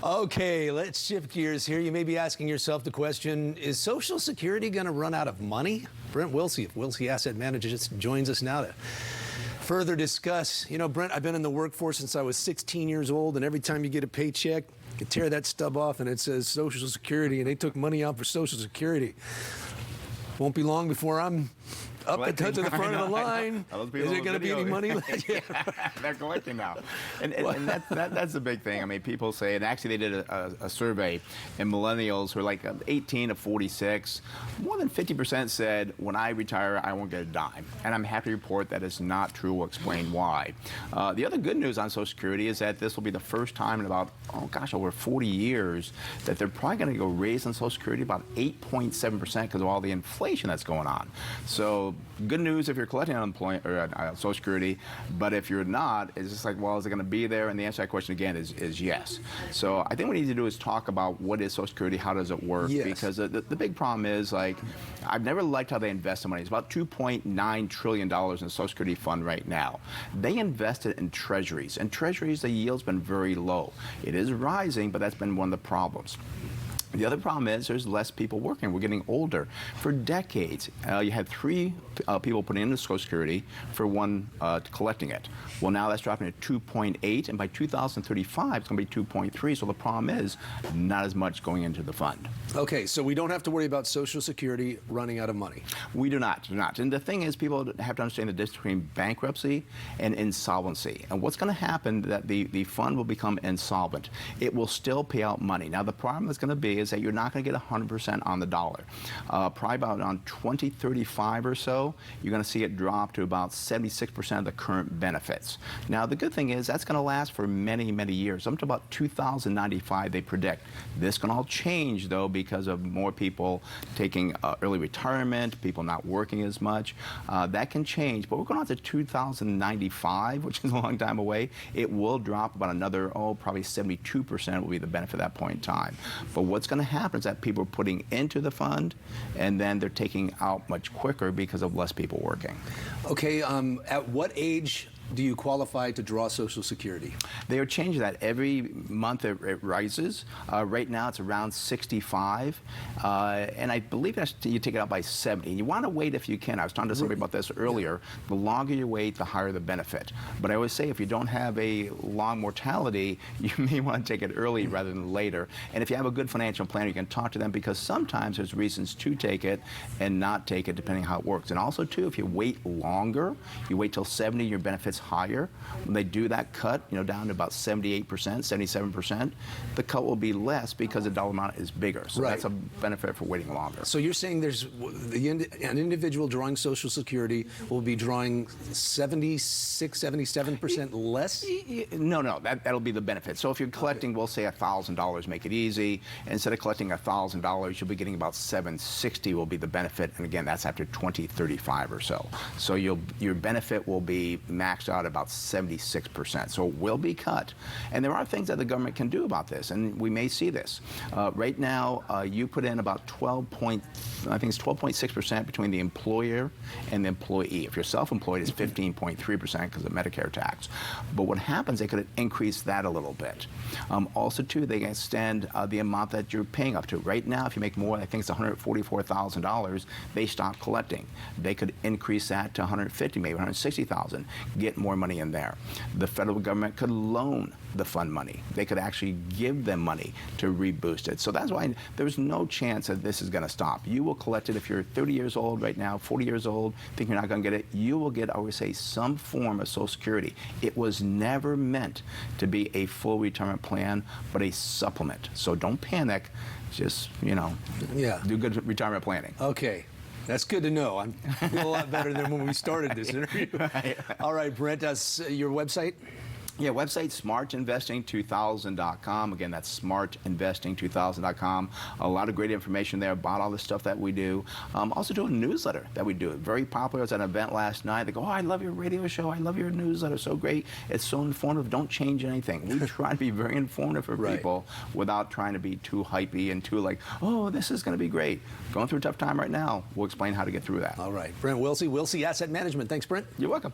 Okay, let's shift gears here. You may be asking yourself the question, is Social Security going to run out of money? Brent Wilsey of Wilsey Asset Managers joins us now to further discuss. You know, Brent, I've been in the workforce since I was 16 years old, and every time you get a paycheck, you tear that stub off and it says Social Security, and they took money out for Social Security. Won't be long before I'm up to the front of the line. Is there going to be any money left? Yeah, they're collecting now. And that's the big thing. I mean, people say, and actually they did a survey, and millennials who are like 18 to 46, more than 50% said, when I retire, I won't get a dime. And I'm happy to report that is not true. We'll explain why. The other good news on Social Security is that this will be the first time in about, oh gosh, over 40 years that they're probably going to go raise on Social Security about 8.7% because of all the inflation that's going on. So good news if you're collecting unemployment or Social Security, but if you're not, it's just like, well, is it going to be there? And the answer to that question again is yes. So I think what we need to do is talk about what is Social Security, how does it work? Yes. Because the big problem is, like, I've never liked how they invest the money. It's about $2.9 trillion in the Social Security fund right now. They invested in treasuries, and treasuries, the yield's been very low. It is rising, but that's been one of the problems. The other problem is there's less people working. We're getting older. For decades, you had 3 people putting into Social Security for 1 collecting it. Well, now that's dropping to 2.8, and by 2035, it's going to be 2.3. So the problem is not as much going into the fund. Okay, so we don't have to worry about Social Security running out of money. We do not. And the thing is, people have to understand the difference between bankruptcy and insolvency. And what's going to happen that the fund will become insolvent. It will still pay out money. Now, the problem is going to be is that you're not going to get 100% on the dollar. Probably about on 2035 or so, you're going to see it drop to about 76% of the current benefits. Now, the good thing is that's going to last for many, many years, up to about 2095, they predict. This can all change, though, because of more people taking early retirement, people not working as much. That can change, but we're going on to 2095, which is a long time away. It will drop about another, probably 72% will be the benefit at that point in time. But what's going to happen is that people are putting into the fund, and then they're taking out much quicker because of less people working. Okay, at what age do you qualify to draw Social Security? They are changing that. Every month it rises. Right now it's around 65, and I believe you take it out by 70. You want to wait if you can. I was talking to somebody about this earlier. The longer you wait, the higher the benefit. But I always say if you don't have a long mortality, you may want to take it early rather than later. And if you have a good financial planner, you can talk to them, because sometimes there's reasons to take it and not take it depending on how it works. And also, too, if you wait longer, you wait till 70, your benefits higher. When they do that cut, down to about 78%, 77%, the cut will be less because the dollar amount is bigger. So that's a benefit for waiting longer. So you're saying there's an individual drawing Social Security will be drawing 76, 77% less? No, that'll be the benefit. So if you're collecting, we'll say $1,000, make it easy. Instead of collecting $1,000, you'll be getting about $760 will be the benefit. And again, that's after 2035 or so. So your benefit will be maxed out about 76%. So it will be cut. And there are things that the government can do about this, and we may see this. Right now, you put in about 12.6% between the employer and the employee. If you're self-employed, it's 15.3% because of Medicare tax. But what happens, they could increase that a little bit. Also, too, they can extend the amount that you're paying up to. Right now, if you make more, I think it's $144,000, they stop collecting. They could increase that to $150,000, maybe $160,000, get more money in there. The federal government could loan the fund money. They could actually give them money to reboost it. So that's why there's no chance that this is going to stop. You will collect it if you're 30 years old right now, 40 years old, think you're not going to get it. You will get, I always say, some form of Social Security. It was never meant to be a full retirement plan, but a supplement. So don't panic. Just, do good retirement planning. Okay. That's good to know. I feel a lot better than when we started this interview. Right. All right, Brent, your website? Yeah, website smartinvesting2000.com. Again, that's smartinvesting2000.com. A lot of great information there about all the stuff that we do. Also do a newsletter that we do. Very popular. I was at an event last night. They go, I love your radio show. I love your newsletter. So great. It's so informative. Don't change anything. We try to be very informative for people without trying to be too hypey and too like, oh, this is going to be great. Going through a tough time right now. We'll explain how to get through that. All right. Brent Wilsey, Wilsey Asset Management. Thanks, Brent. You're welcome.